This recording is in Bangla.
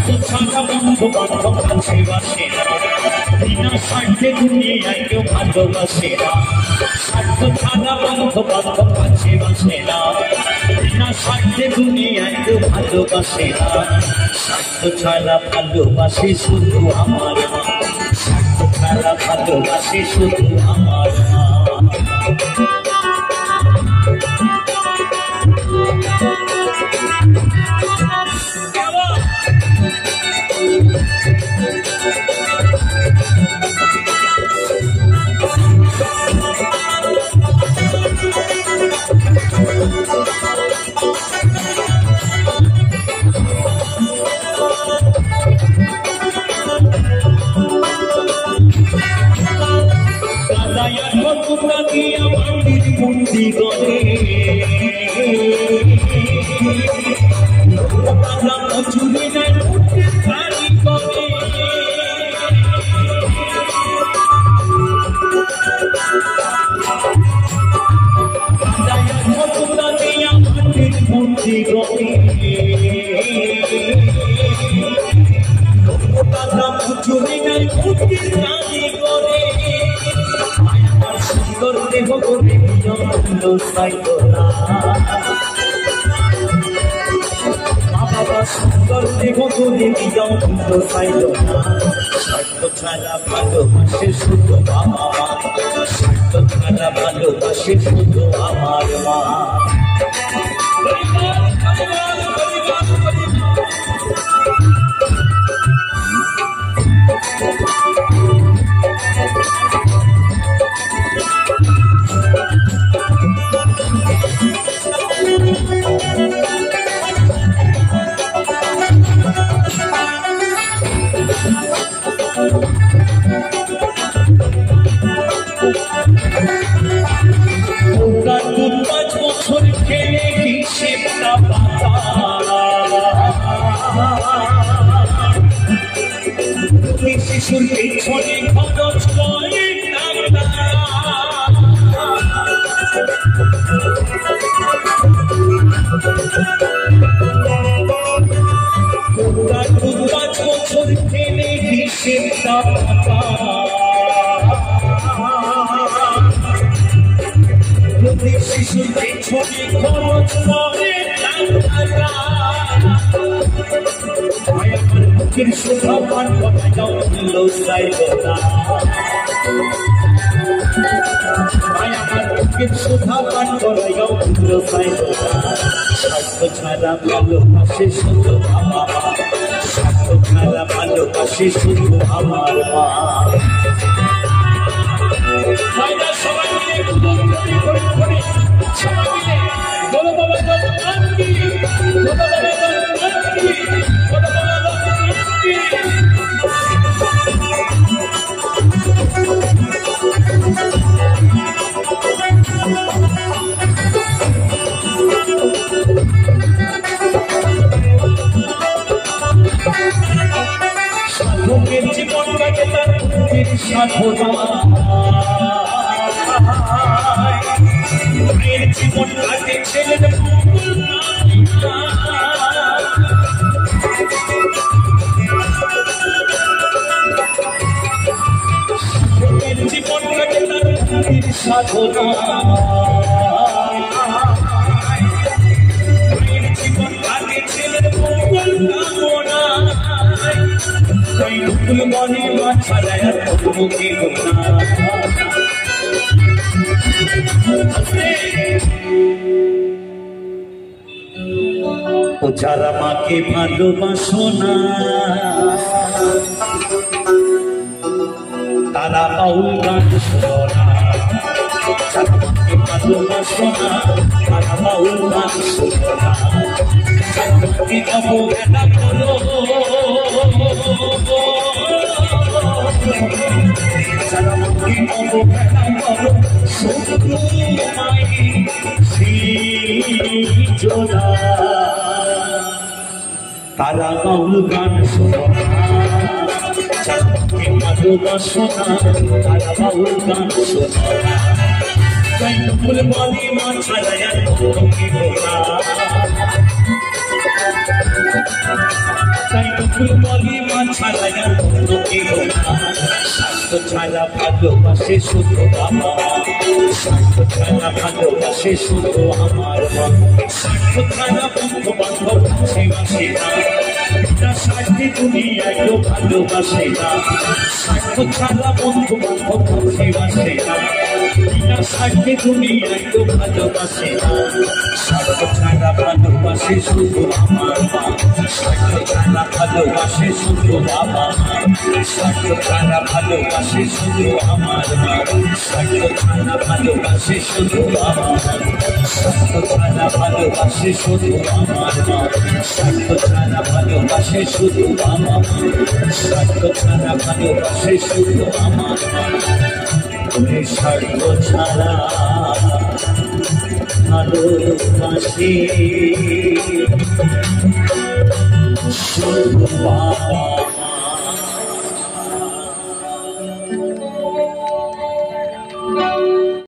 ছাড়া বন্ধু বান্ধব কাছে বাসে না, বিনা স্বার্থে দুনিয়ায় কেউ ভালোবাসে না। স্বার্থ ছাড়া বন্ধু বান্ধব কাছে বাসে না, বিনা স্বার্থে দুনিয়ায় কেউ ভালোবাসে না। স্বার্থ ছাড়া ভালোবাসে শুধু আমার মা, স্বার্থ ছাড়া ভালোবাসে শুধু আমার মা। বন্দি করে চুরি নাই খালি করে বন্দি করে চুরি নাই খালি করে সুন্দর দেহ করে বাবা সুন্দর দেহ করে চাইল না। স্বার্থ ছাড়া ভালোবাসে শুধু আমার, স্বার্থ ছাড়া ভালোবাসে শুধু আমার মা। শিশুর পিছনে খরচ করে পাঁচ বছর খেলে হিসেবটা শিশুর পিছনে খরচ করে মুখের শোভা পান কথাটাও চাইল না, আমার মুখের শোভা পান করাইও চাইল না। স্বার্থ ছাড়া ভালোবাসে শুধু আমার, স্বার্থ ছাড়া ভালোবাসে শুধু আমার মা। সবাই মিলে সবাই মিলে বলো বাবা সাধকের জীবন কাটে তার সাধনা, জীবন কাটে ছেলের জীবন কাটে তার সাধনা, জীবন কাটে ছেলের মঙ্গল কামনা। ফুল মনে মাথা দেয় মুখে ও যারা মাকে ভালোবাসো না তারা বাউল গান শোনো না, যারা মাকে ভালোবাসো না তারা বাউল গান শোনো না। কি অবহেলা করো যারা মাকে অবহেলা করো শত্রু মাই জোড়া, তারা বাউল গান শোনো না, যারা মাকে ভালোবাসো না তারা বাউল গান শোনো না। ফুল বলি মাথা দেয় মুখে ফুলমলি মা ছাড়া আর অন্য কেহ না স্বার্থ ছাড়া ভালোবাসে শুধু বাবা স্বার্থ ছাড়া ভালোবাসে শুধু আমার মা স্বার্থ ছাড়া বন্ধু বান্ধব ভালোবাসে না বিনা স্বার্থে দুনিয়ায় কেউ ভালোবাসে না স্বার্থ ছাড়া বন্ধু বান্ধব ভালোবাসে না বিনা স্বার্থে দুনিয়ায় কেউ ভালোবাসে না স্বার্থ ছাড়া ভালোবাসে শুধু আমার মা স্বার্থ ছাড়া ভালোবাসে শুধু বাবা স্বার্থ ছাড়া ভালোবাসে শুধু আমার মা স্বার্থ ছাড়া ভালোবাসে শুধু আমার স্বার্থ ছাড়া ভালোবাসে শুধু আমার মা স্বার্থ ছাড়া ভালোবাসে শুধু আমার স্বার্থ ছাড়া ভালোবাসে শুধু আমার তুমি স্বার্থ ছাড়া ভালোবাসে শুধু বাবা